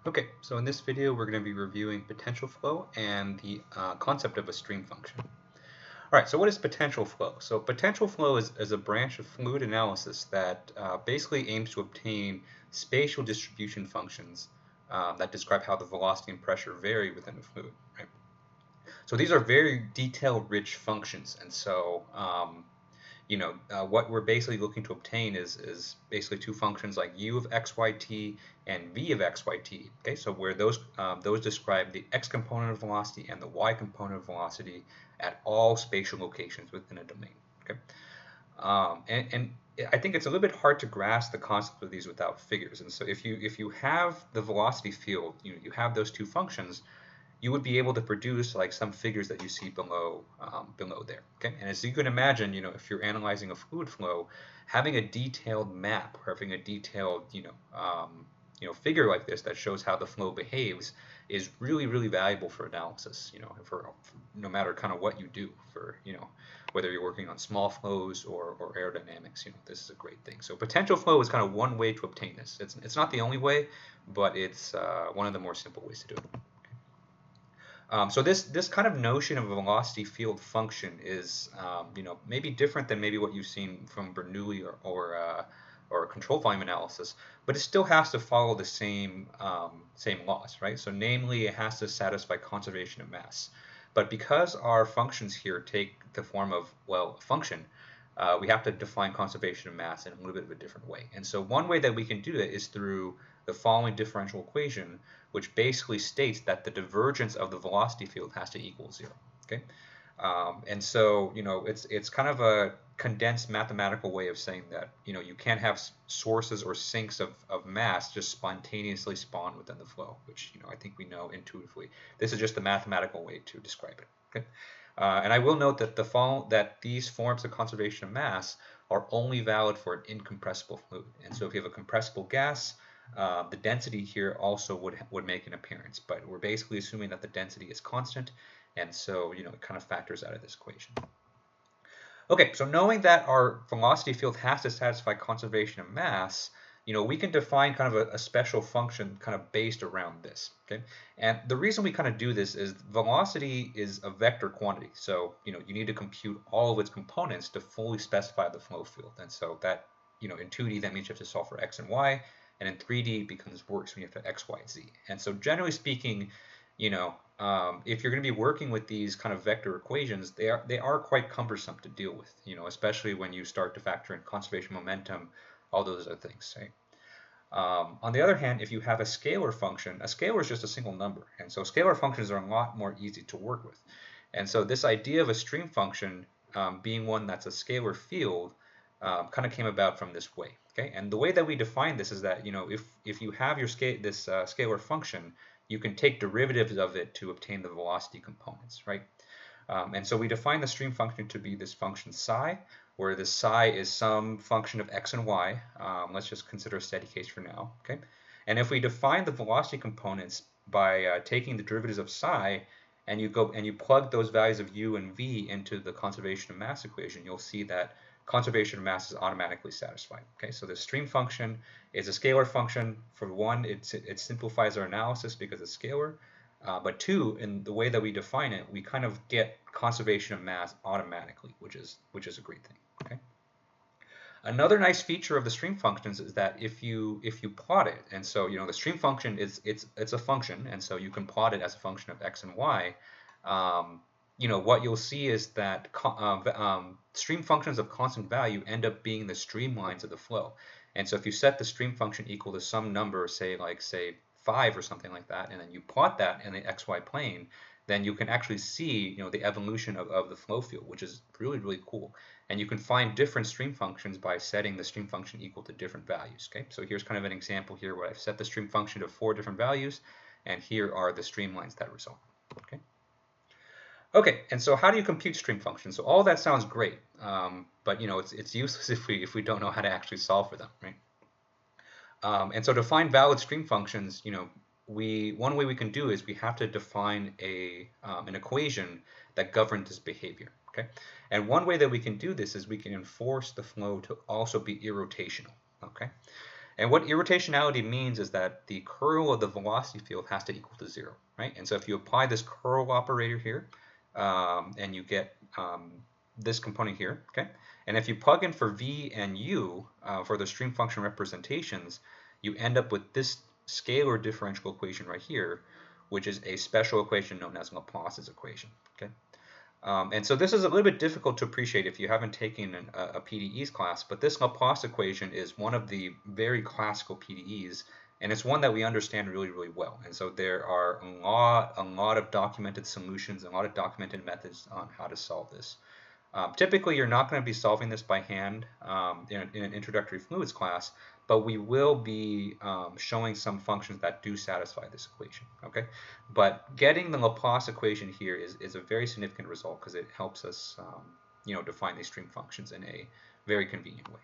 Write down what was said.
Okay, so in this video we're going to be reviewing potential flow and the concept of a stream function. All right, so what is potential flow? So potential flow is a branch of fluid analysis that basically aims to obtain spatial distribution functions that describe how the velocity and pressure vary within a fluid, right? So these are very detail-rich functions, and so what we're basically looking to obtain is basically two functions like u of xyt and v of xyt. Okay, so where those describe the x component of velocity and the y component of velocity at all spatial locations within a domain. Okay, and I think it's a little bit hard to grasp the concept of these without figures. And so if you have the velocity field, you have those two functions, you would be able to produce like some figures that you see below there. Okay, and as you can imagine, if you're analyzing a fluid flow, having a detailed map or having a detailed figure like this that shows how the flow behaves is really really valuable for analysis. For no matter kind of what you do, for whether you're working on small flows or aerodynamics, this is a great thing. So potential flow is kind of one way to obtain this. It's not the only way, but it's one of the more simple ways to do it. So this kind of notion of a velocity field function is maybe different than maybe what you've seen from Bernoulli or control volume analysis, but it still has to follow the same laws, right? So namely, it has to satisfy conservation of mass. But because our functions here take the form of, well, a function, we have to define conservation of mass in a little bit of a different way. And so one way that we can do that is through the following differential equation, which basically states that the divergence of the velocity field has to equal 0. Okay, and so it's kind of a condensed mathematical way of saying that you can't have sources or sinks of mass just spontaneously spawn within the flow, which I think we know intuitively. This is just the mathematical way to describe it. Okay. And I will note that these forms of conservation of mass are only valid for an incompressible fluid. And so if you have a compressible gas, the density here also would make an appearance, but we're basically assuming that the density is constant, and so it kind of factors out of this equation. Okay, so knowing that our velocity field has to satisfy conservation of mass, we can define kind of a special function kind of based around this. Okay, and the reason we kind of do this is velocity is a vector quantity, so you need to compute all of its components to fully specify the flow field, and so that in 2D that means you have to solve for x and y, and in 3D it becomes worse when you have to x, y, z. And so generally speaking, if you're going to be working with these kind of vector equations, they are quite cumbersome to deal with, especially when you start to factor in conservation momentum, all those other things, right? On the other hand, if you have a scalar function, a scalar is just a single number, and so scalar functions are a lot more easy to work with. And so this idea of a stream function being one that's a scalar field kind of came about from this way. Okay, and the way that we define this is that if you have your scalar function, you can take derivatives of it to obtain the velocity components, right? And so we define the stream function to be this function psi, where the psi is some function of x and y. Let's just consider a steady case for now, okay? And if we define the velocity components by taking the derivatives of psi, and you plug those values of u and v into the conservation of mass equation, you'll see that conservation of mass is automatically satisfied. Okay, so the stream function is a scalar function. For one, it simplifies our analysis because it's scalar. But two, in the way that we define it, we kind of get conservation of mass automatically, which is a great thing. Okay. Another nice feature of the stream functions is that if you plot it, and so the stream function it's a function, and so you can plot it as a function of x and y. What you'll see is that stream functions of constant value end up being the streamlines of the flow. And so if you set the stream function equal to some number, say 5 or something like that, and then you plot that in the xy plane, then you can actually see the evolution of the flow field, which is really, really cool. And you can find different stream functions by setting the stream function equal to different values. Okay, so here's kind of an example here where I've set the stream function to 4 different values, and here are the streamlines that result. Okay. Okay, and so how do you compute stream functions? So all that sounds great, but it's useless if we don't know how to actually solve for them, right? And so to find valid stream functions, one way we can do is we have to define an equation that governs this behavior. Okay, and one way that we can do this is we can enforce the flow to also be irrotational. Okay. And what irrotationality means is that the curl of the velocity field has to equal to 0, right? And so if you apply this curl operator here, and you get this component here, okay? And if you plug in for v and u for the stream function representations, you end up with this scalar differential equation right here, which is a special equation known as Laplace's equation, okay? And so this is a little bit difficult to appreciate if you haven't taken a PDEs class, but this Laplace equation is one of the very classical PDEs, and it's one that we understand really, really well. And so there are a lot of documented solutions, a lot of documented methods on how to solve this. Typically, you're not going to be solving this by hand in an introductory fluids class, but we will be showing some functions that do satisfy this equation, okay? But getting the Laplace equation here is a very significant result because it helps us, define these stream functions in a very convenient way.